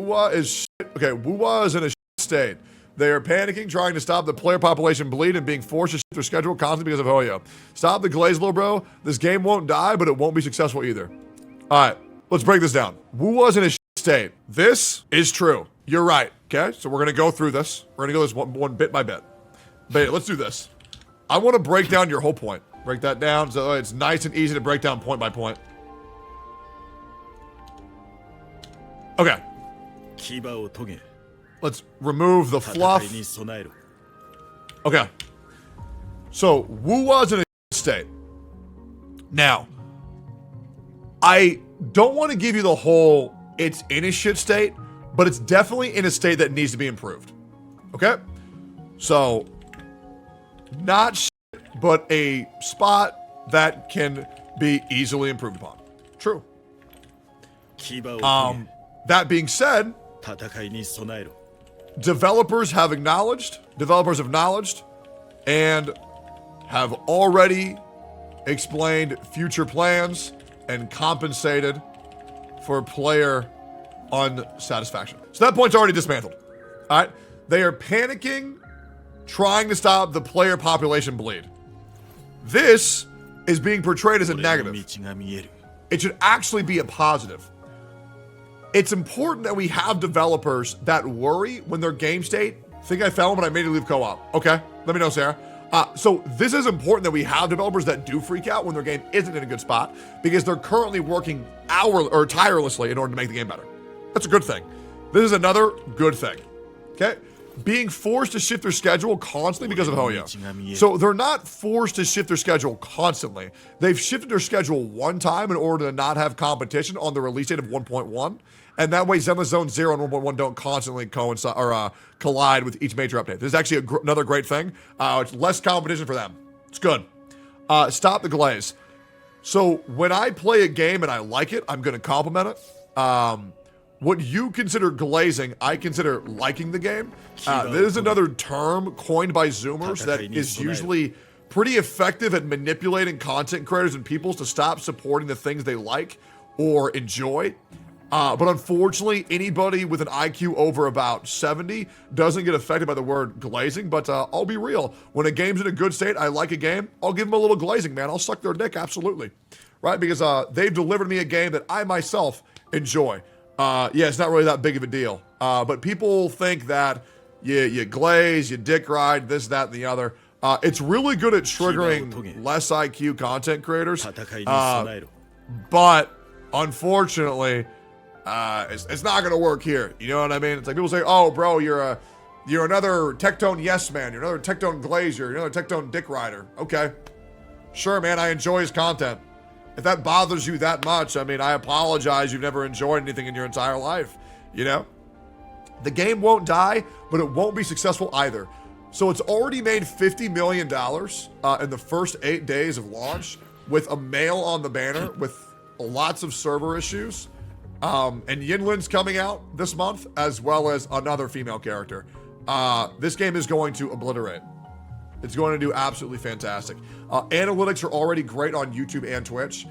𝙀𝙓𝙋𝘼𝙉𝙿 is shit. Okay, 𝙀𝙓 is in a shit state. They are panicking, trying to stop the player population bleed and being forced to shift their schedule constantly because of 𝙀𝙓. Stop the glaze, little bro. This game won't die, but it won't be successful either. All right, let's break this down. 𝙀𝙓 is in a shit state. This is true. You're right, okay? So we're going to go through this. We're going to go this one bit by bit. But let's do this. I want to break down your whole point. Break that down so it's nice and easy to break down point by point. Okay. Let's remove the fluff. Okay. So, 𝙀𝙓 is in a state. Now, I don't want to give you the whole it's in a shit state, but it's definitely in a state that needs to be improved. Okay? So, not shit, but a spot that can be easily improved upon. True. That being said, developers have acknowledged, and have already explained future plans and compensated for player unsatisfaction. So that point's already dismantled. All right? They are panicking, trying to stop the player population bleed. This is being portrayed as a negative. It should actually be a positive. It's important that we have developers that worry when their game state, think I fell, but I made you leave co-op. Okay, let me know, Sarah. So this is important that we have developers that do freak out when their game isn't in a good spot because they're currently working tirelessly in order to make the game better. That's a good thing. This is another good thing, okay? Being forced to shift their schedule constantly because of 𝙀𝙓. So they're not forced to shift their schedule constantly. They've shifted their schedule one time in order to not have competition on the release date of 1.1. And that way Zenless Zone 0 and 1.1 don't constantly coincide or collide with each major update. This is actually another great thing. It's less competition for them. It's good. Stop the glaze. So when I play a game and I like it, I'm going to compliment it. What you consider glazing, I consider liking the game. This is another term coined by Zoomers that is usually pretty effective at manipulating content creators and peoples to stop supporting the things they like or enjoy. But unfortunately, anybody with an IQ over about 70 doesn't get affected by the word glazing. But I'll be real. When a game's in a good state, I like a game, I'll give them a little glazing, man. I'll suck their dick, absolutely. Right? Because they've delivered me a game that I myself enjoy. Yeah, it's not really that big of a deal. But people think that you glaze, you dick ride, this, that, and the other. It's really good at triggering less IQ content creators. But unfortunately, it's not going to work here. You know what I mean? It's like people say, oh, bro, you're another Tectone yes man. You're another Tectone glazer. You're another Tectone dick rider. Okay. Sure, man, I enjoy his content. If that bothers you that much, I mean, I apologize. You've never enjoyed anything in your entire life, you know? The game won't die, but it won't be successful either. So it's already made $50 million in the first 8 days of launch with a male on the banner with lots of server issues. And Yinlin's coming out this month, as well as another female character. This game is going to obliterate. It's going to do absolutely fantastic. Analytics are already great on YouTube and Twitch.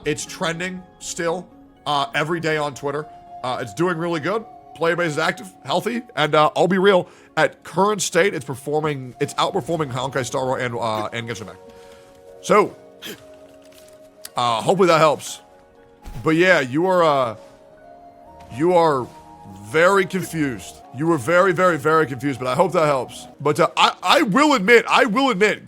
It's trending still every day on Twitter. It's doing really good. Player base is active, healthy, and I'll be real. At current state, it's outperforming Honkai Star Rail and Genshin Impact. So, hopefully that helps. But yeah, you are very confused. You were very, very, very confused, but I hope that helps. But I will admit,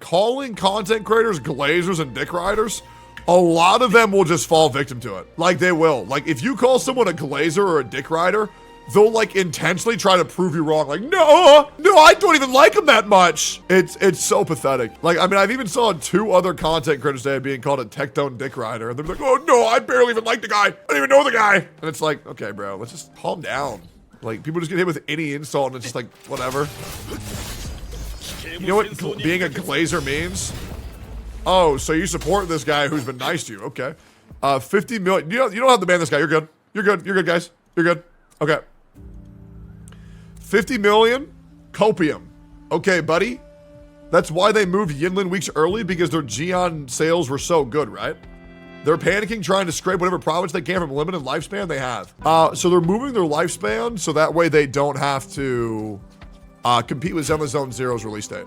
calling content creators glazers and dick riders, a lot of them will just fall victim to it. Like, they will. Like, if you call someone a glazer or a dick rider, they'll, like, intentionally try to prove you wrong. Like, no, I don't even like him that much. It's so pathetic. Like, I mean, I've even saw 2 other content creators today being called a Tectone dick rider. And they're like, oh, no, I barely even like the guy. I don't even know the guy. And it's like, okay, bro, let's just calm down. Like, people just get hit with any insult and it's just like, whatever. You know what being a glazer means? Oh, so you support this guy who's been nice to you. Okay. 50 million. You don't have to ban this guy. You're good. You're good. You're good, guys. You're good. Okay. 50 million copium. Okay, buddy. That's why they moved Yinlin weeks early, because their Gion sales were so good, right? They're panicking, trying to scrape whatever profits they can from limited lifespan they have. So they're moving their lifespan so that way they don't have to compete with Zenless Zone Zero's release date.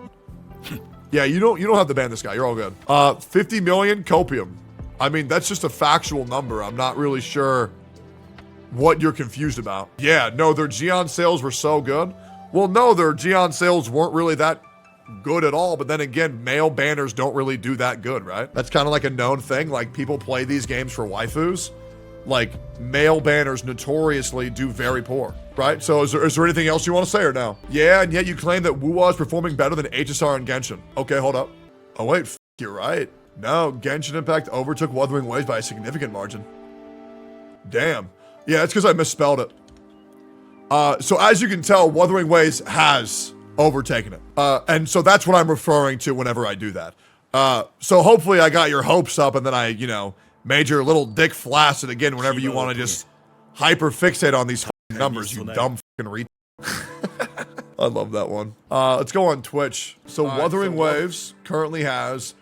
Yeah, you don't have to ban this guy. You're all good. 50 million copium. I mean, that's just a factual number. I'm not really sure what you're confused about. Yeah, no, their Geon sales were so good. Well, no, their Geon sales weren't really that good at all, but then again, male banners don't really do that good, right? That's kind of like a known thing. Like, people play these games for waifus. Like, male banners notoriously do very poor, right? So is there anything else you want to say or no? Yeah, and yet you claim that Wuwa is performing better than HSR and Genshin. Okay, hold up. Oh wait, you're right. No, Genshin Impact overtook Wuthering Waves by a significant margin. Damn. Yeah, it's because I misspelled it. So as you can tell, Wuthering Waves has overtaken it. And so that's what I'm referring to whenever I do that. So hopefully I got your hopes up and then I, made your little dick flaccid again whenever you want to just hyper fixate on these numbers, you dumb fucking retard. I love that one. Let's go on Twitch. So Wuthering Waves currently has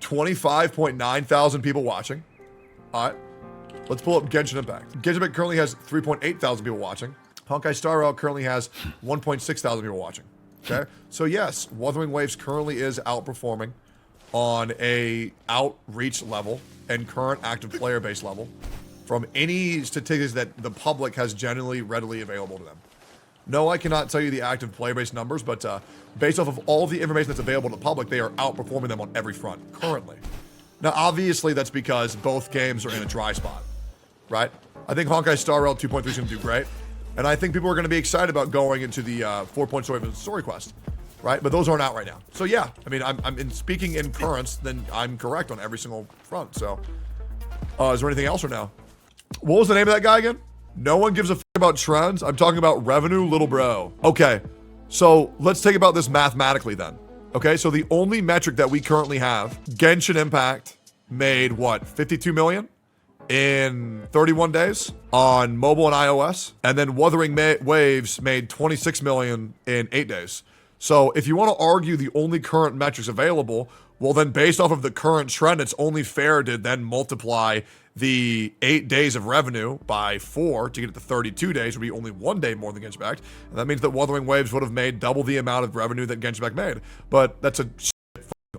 25.9 thousand people watching. All right. Let's pull up Genshin Impact. Genshin Impact currently has 3.8 thousand people watching. Honkai Star Rail currently has 1.6 thousand people watching. Okay. So yes, Wuthering Waves currently is outperforming on a outreach level and current active player base level from any statistics that the public has generally readily available to them. No, I cannot tell you the active player base numbers, but based off of all the information that's available to the public, they are outperforming them on every front currently. Now, obviously, that's because both games are in a dry spot, right? I think Honkai Star Rail 2.3 is going to do great, and I think people are going to be excited about going into the 4-point story quest, right? But those aren't out right now. So yeah, I mean, I'm speaking in currents, then I'm correct on every single front. So, is there anything else or no? What was the name of that guy again? No one gives a f about trends. I'm talking about revenue, little bro. Okay, so let's think about this mathematically then. Okay, so the only metric that we currently have, Genshin Impact made what, 52 million in 31 days on mobile and iOS, and then Wuthering Waves made 26 million in 8 days. So if you want to argue the only current metrics available, well then based off of the current trend, it's only fair to then multiply the 8 days of revenue by 4 to get it to 32 days, would be only 1 day more than Genshin Impact. And that means that Wuthering Waves would have made double the amount of revenue that Genshin Impact made. But that's a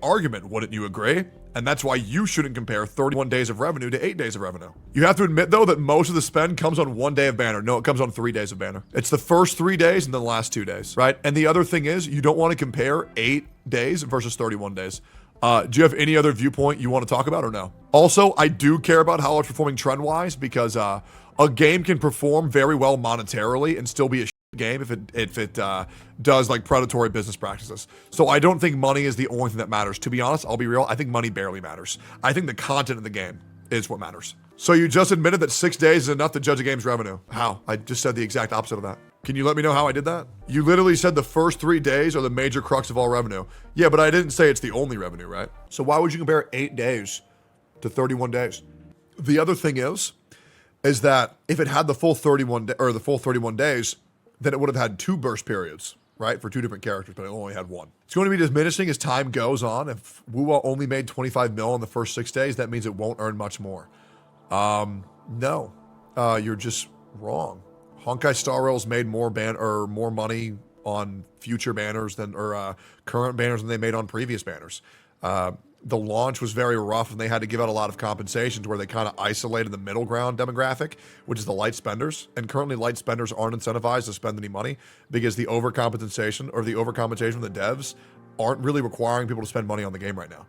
argument, wouldn't you agree? And that's why you shouldn't compare 31 days of revenue to 8 days of revenue. You have to admit, though, that most of the spend comes on 1 day of banner. No, it comes on 3 days of banner. It's the first 3 days and then the last 2 days, right? And the other thing is, you don't want to compare 8 days versus 31 days. Do you have any other viewpoint you want to talk about or no? Also, I do care about how it's performing trend-wise because a game can perform very well monetarily and still be a game if it does like predatory business practices. So I don't think money is the only thing that matters. To be honest, I'll be real, I think money barely matters. I think the content of the game is what matters. So you just admitted that 6 days is enough to judge a game's revenue. How? I just said the exact opposite of that. Can you let me know how I did that? You literally said the first 3 days are the major crux of all revenue. Yeah, but I didn't say it's the only revenue, right? So why would you compare 8 days to 31 days? The other thing is that if it had the full 31 days, then it would have had 2 burst periods, right? For 2 different characters, but it only had 1. It's going to be diminishing as time goes on. If Wuwa only made 25 mil in the first 6 days, that means it won't earn much more. No, you're just wrong. Honkai Star Rail's made more money on future banners than current banners than they made on previous banners. The launch was very rough and they had to give out a lot of compensations where they kind of isolated the middle ground demographic, which is the light spenders. And currently light spenders aren't incentivized to spend any money because the overcompensation from the devs aren't really requiring people to spend money on the game right now.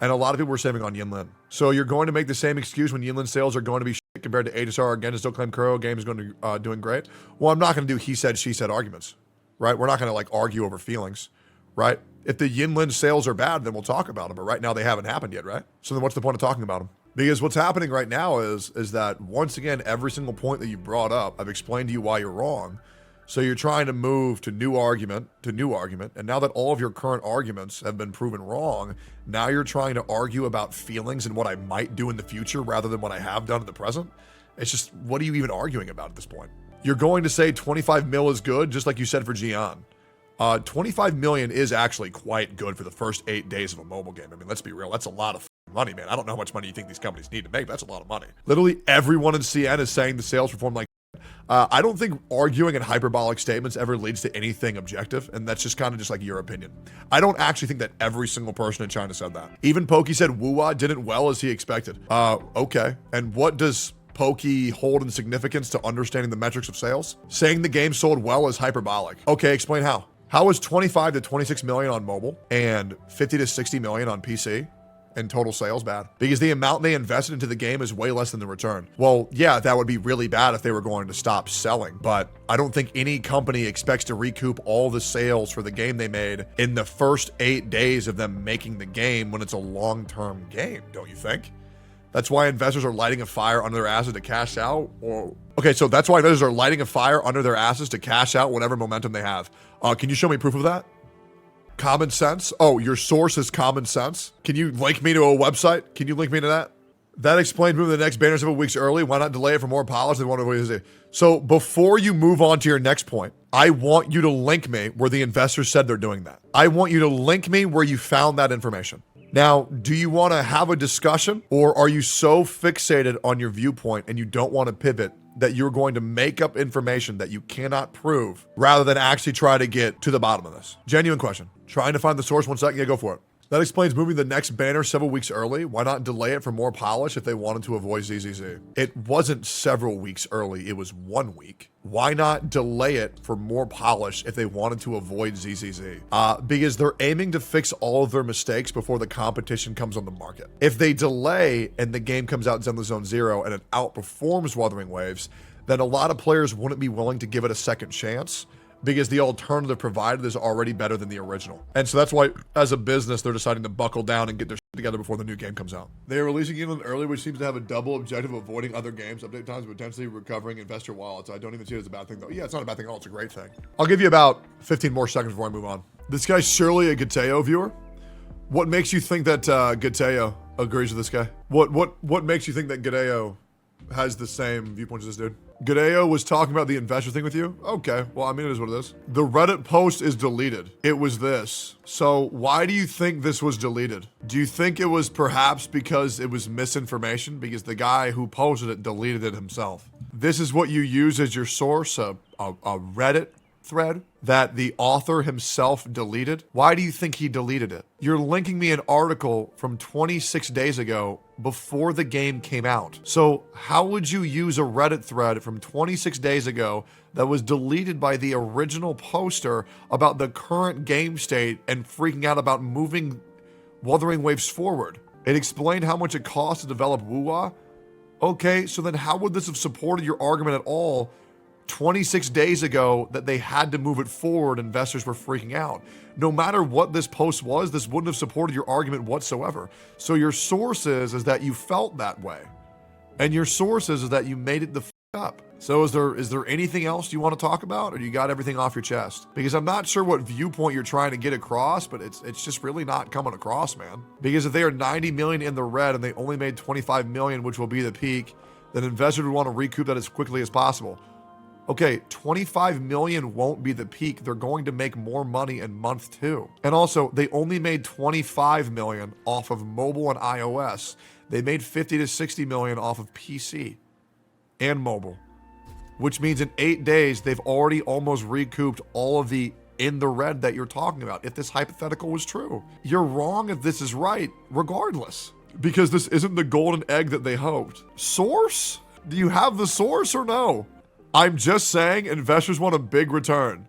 And a lot of people are saving on Yinlin. So you're going to make the same excuse when Yinlin sales are going to be shit compared to HSR. Again, still claim Kuro game is going to doing great. Well, I'm not going to do he said, she said arguments, right? We're not going to like argue over feelings, right? If the Yinlin sales are bad, then we'll talk about them. But right now they haven't happened yet, right? So then what's the point of talking about them? Because what's happening right now is that once again, every single point that you brought up, I've explained to you why you're wrong. So you're trying to move to new argument. And now that all of your current arguments have been proven wrong, now you're trying to argue about feelings and what I might do in the future rather than what I have done in the present. It's just, what are you even arguing about at this point? You're going to say 25 mil is good, just like you said for Geon. 25 million is actually quite good for the first 8 days of a mobile game. I mean, let's be real. That's a lot of money, man. I don't know how much money you think these companies need to make, but that's a lot of money. Literally everyone in CN is saying the sales performed like I don't think arguing in hyperbolic statements ever leads to anything objective, and that's just kind of just like your opinion. I don't actually think that every single person in China said that. Even Pokey said 𝙀𝙓𝙋𝘼𝙉𝘿 didn't well as he expected. Okay. And what does Pokey hold in significance to understanding the metrics of sales? Saying the game sold well is hyperbolic. Okay, explain how. How is 25 to 26 million on mobile and 50 to 60 million on PC and total sales bad? Because the amount they invested into the game is way less than the return. Well, yeah, that would be really bad if they were going to stop selling, but I don't think any company expects to recoup all the sales for the game they made in the first 8 days of them making the game when it's a long-term game, don't you think? That's why investors are lighting a fire under their asses to cash out, okay, so that's why investors are lighting a fire under their asses to cash out whatever momentum they have. Can you show me proof of that? Common sense? Oh, your source is common sense? Can you link me to a website? Can you link me to that? That explains moving the next banner several weeks early. Why not delay it for more polish than one of the So before you move on to your next point, I want you to link me where the investors said they're doing that. I want you to link me where you found that information. Now, do you want to have a discussion, or are you so fixated on your viewpoint and you don't want to pivot that you're going to make up information that you cannot prove rather than actually try to get to the bottom of this? Genuine question. Trying to find the source 1 second. Yeah, go for it. That explains moving the next banner several weeks early. Why not delay it for more polish if they wanted to avoid 𝙀𝙀𝙀𝙀? It wasn't several weeks early. It was 1 week. Why not delay it for more polish if they wanted to avoid 𝙀𝙀𝙀𝙀? Because they're aiming to fix all of their mistakes before the competition comes on the market. If they delay and the game comes out Zenless Zone Zero and it outperforms Wuthering Waves, then a lot of players wouldn't be willing to give it a second chance, because the alternative provided is already better than the original. And so that's why, as a business, they're deciding to buckle down and get their shit together before the new game comes out. They are releasing England early, which seems to have a double objective of avoiding other games, update times, potentially recovering investor wallets. I don't even see it as a bad thing, though. Yeah, it's not a bad thing at all. It's a great thing. I'll give you about 15 more seconds before I move on. This guy's surely a 𝙀𝙓𝙋𝘼𝙉𝙍 viewer. What makes you think that 𝙀𝙓𝙃 agrees with this guy? What makes you think that 𝙀𝙓𝙃 has the same viewpoints as this dude? 𝙀𝙓𝙃 was talking about the investor thing with you? Okay, well, I mean, it is what it is. The Reddit post is deleted. It was this. So why do you think this was deleted? Do you think it was perhaps because it was misinformation? Because the guy who posted it deleted it himself. This is what you use as your source, a Reddit thread that the author himself deleted? Why do you think he deleted it? You're linking me an article from 26 days ago before the game came out. So how would you use a Reddit thread from 26 days ago that was deleted by the original poster about the current game state and freaking out about moving Wuthering Waves forward? It explained how much it cost to develop 𝙀𝙀𝙃. Okay, so then how would this have supported your argument at all 26 days ago that they had to move it forward? Investors were freaking out. No matter what this post was, this wouldn't have supported your argument whatsoever. So your source is that you felt that way. And your source is that you made it the f up. So is there anything else you want to talk about, or you got everything off your chest? Because I'm not sure what viewpoint you're trying to get across, but it's just really not coming across, man. Because if they are 90 million in the red and they only made 25 million, which will be the peak, then investors would want to recoup that as quickly as possible. Okay, 25 million won't be the peak. They're going to make more money in month 2. And also, they only made 25 million off of mobile and iOS. They made 50 to 60 million off of PC and mobile, which means in 8 days, they've already almost recouped all of the in the red that you're talking about, if this hypothetical was true. You're wrong if this is right, regardless, because this isn't the golden egg that they hoped. Source? Do you have the source or no? I'm just saying investors want a big return.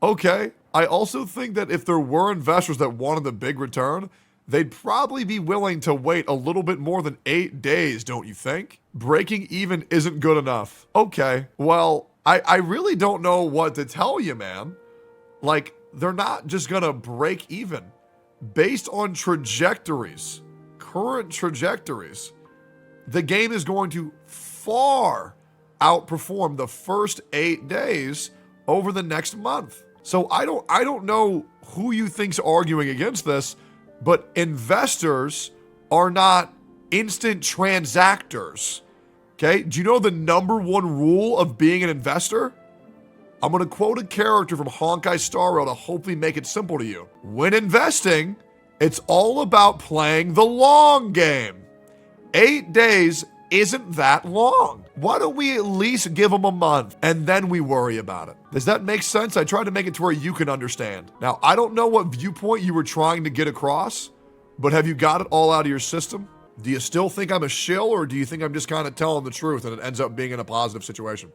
Okay, I also think that if there were investors that wanted the big return, they'd probably be willing to wait a little bit more than 8 days, don't you think? Breaking even isn't good enough. Okay, well, I really don't know what to tell you, man. Like, they're not just gonna break even. Based on trajectories, current trajectories, the game is going to far outperform the first 8 days over the next month. So I don't know who you think's arguing against this, but investors are not instant transactors. Okay? Do you know the #1 rule of being an investor? I'm going to quote a character from Honkai Star Rail to hopefully make it simple to you. When investing, It's all about playing the long game. 8 days isn't that long. Why don't we at least give them a month and then we worry about it? Does that make sense? I tried to make it to where you can understand. Now, I don't know what viewpoint you were trying to get across, but have you got it all out of your system? Do you still think I'm a shill, or do you think I'm just kind of telling the truth and it ends up being in a positive situation?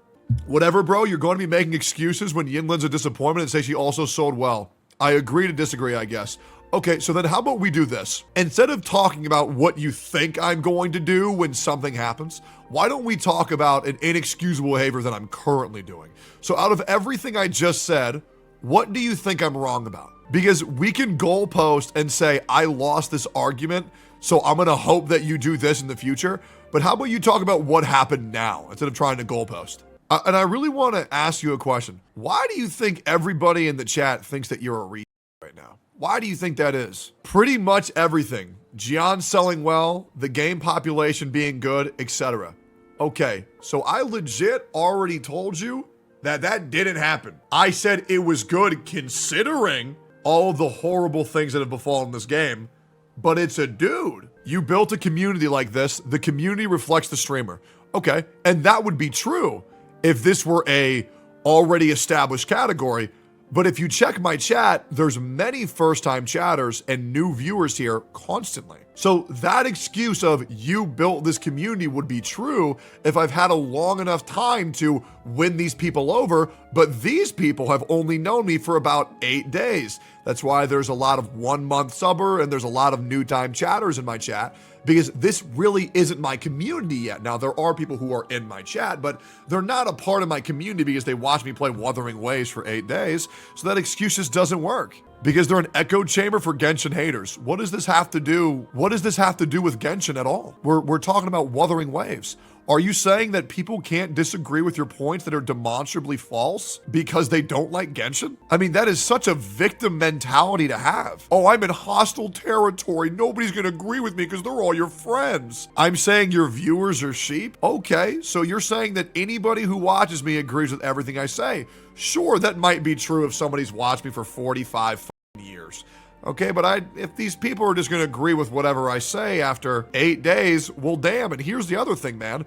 Whatever, bro, you're going to be making excuses when Yinlin's a disappointment and say she also sold well. I agree to disagree, I guess. Okay, so then how about we do this? Instead of talking about what you think I'm going to do when something happens, why don't we talk about an inexcusable behavior that I'm currently doing? So out of everything I just said, what do you think I'm wrong about? Because we can goalpost and say, I lost this argument, so I'm gonna hope that you do this in the future. But how about you talk about what happened now instead of trying to goalpost? And I really wanna ask you a question. Why do you think everybody in the chat thinks that you're a retard right now? Why do you think that is? Pretty much everything. Gian selling well, the game population being good, etc. Okay, so I legit already told you that that didn't happen. I said it was good considering all of the horrible things that have befallen this game, but it's a dude. You built a community like this, the community reflects the streamer. Okay, and that would be true if this were a already established category. But if you check my chat, there's many first-time chatters and new viewers here constantly. So that excuse of you built this community would be true if I've had a long enough time to win these people over, but these people have only known me for about 8 days. That's why there's a lot of 1 month subber and there's a lot of new time chatters in my chat, because this really isn't my community yet. Now, there are people who are in my chat, but they're not a part of my community because they watch me play Wuthering Waves for 8 days. So that excuse just doesn't work because they're an echo chamber for Genshin haters. What does this have to do? What does this have to do with Genshin at all? We're talking about Wuthering Waves. Are you saying that people can't disagree with your points that are demonstrably false because they don't like Genshin? I mean, that is such a victim mentality to have. Oh, I'm in hostile territory. Nobody's gonna agree with me because they're all your friends. I'm saying your viewers are sheep? Okay, so you're saying that anybody who watches me agrees with everything I say. Sure, that might be true if somebody's watched me for 45 years. Okay, but if these people are just going to agree with whatever I say after 8 days, well, damn. And here's the other thing, man.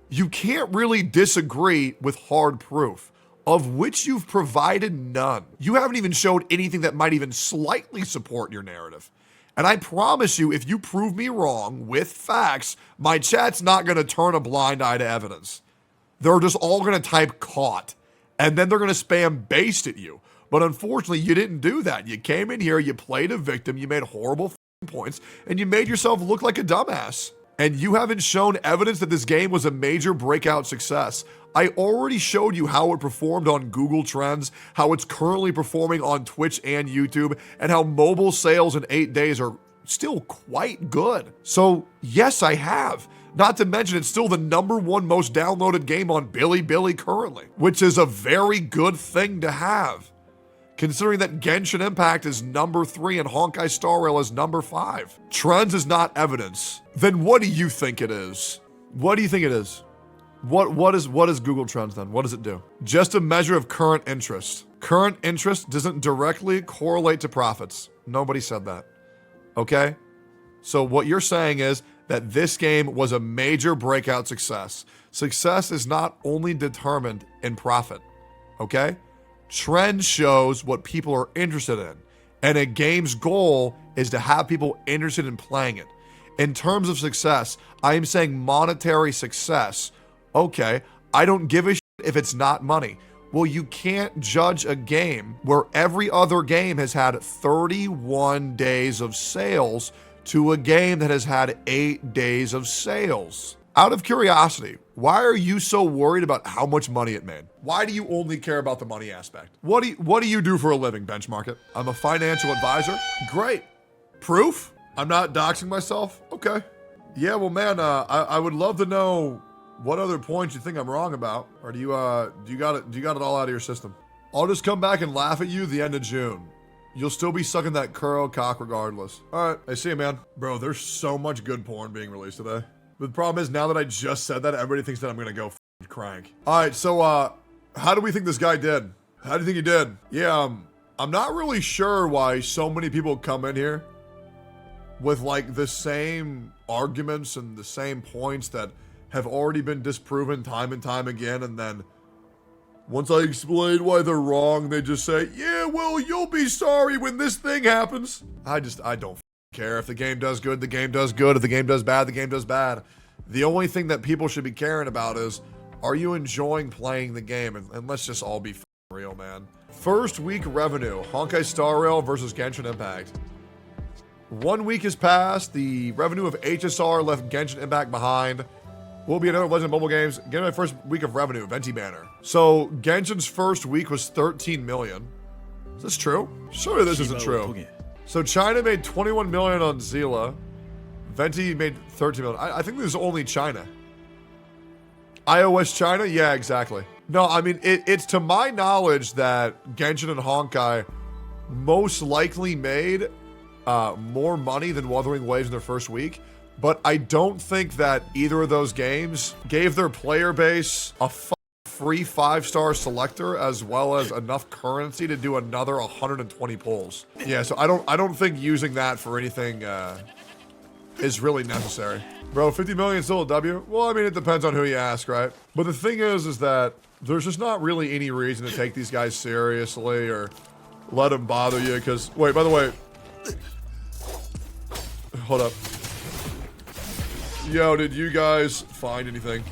You can't really disagree with hard proof, of which you've provided none. You haven't even showed anything that might even slightly support your narrative. And I promise you, if you prove me wrong with facts, my chat's not going to turn a blind eye to evidence. They're just all going to type caught, and then they're going to spam based at you. But unfortunately, you didn't do that. You came in here, you played a victim, you made horrible points, and you made yourself look like a dumbass. And you haven't shown evidence that this game was a major breakout success. I already showed you how it performed on Google Trends, how it's currently performing on Twitch and YouTube, and how mobile sales in 8 days are still quite good. So yes, I have. Not to mention it's still the �1 most downloaded game on Bilibili currently, which is a very good thing to have, considering that Genshin Impact is number 3 and Honkai Star Rail is number 5. Trends is not evidence. Then what do you think it is? What do you think it is? What is Google Trends then? What does it do? Just a measure of current interest. Current interest doesn't directly correlate to profits. Nobody said that. Okay? So what you're saying is that this game was a major breakout success. Success is not only determined in profit. Okay? Trend shows what people are interested in, and a game's goal is to have people interested in playing it. In terms of success, I am saying monetary success. Okay, I don't give a shit if it's not money. Well, you can't judge a game where every other game has had 31 days of sales to a game that has had 8 days of sales. Out of curiosity, why are you so worried about how much money it made? Why do you only care about the money aspect? What do you do for a living, Benchmark It? I'm a financial advisor. Great. Proof? I'm not doxing myself? Okay. Yeah, well, man, I would love to know what other points you think I'm wrong about, or do you got it all out of your system? I'll just come back and laugh at you the end of June. You'll still be sucking that curl cock regardless. All right, I see you, man. Bro, there's so much good porn being released today. But the problem is, now that I just said that, everybody thinks that I'm gonna go crank. All right, so how do we think this guy did? How do you think he did? Yeah, I'm not really sure why so many people come in here with like the same arguments and the same points that have already been disproven time and time again, and then once I explain why they're wrong, they just say, yeah, well, you'll be sorry when this thing happens. I don't care. If the game does good, the game does good. If the game does bad, the game does bad. The only thing that people should be caring about is, are you enjoying playing the game? And let's just all be real, man. First week revenue, Honkai Star Rail versus Genshin Impact. 1 week has passed. The revenue of HSR left Genshin Impact behind. Will be another Legend of Mobile Games. Get my first week of revenue, Venti Banner. So Genshin's first week was 13 million. Is this true? Surely this isn't true. So China made 21 million on 𝙀𝙓𝙋𝘼𝙉𝘿. Venti made 13 million. I think this is only China. iOS China? Yeah, exactly. No, I mean, it's to my knowledge that Genshin and Honkai most likely made more money than Wuthering Waves in their first week. But I don't think that either of those games gave their player base a free 5-star selector as well as enough currency to do another 120 pulls. Yeah, so I don't think using that for anything is really necessary. Bro, 50 million still a W? Well, I mean, it depends on who you ask, right? But the thing is that there's just not really any reason to take these guys seriously or let them bother you, because, wait, by the way, hold up. Yo, did you guys find anything?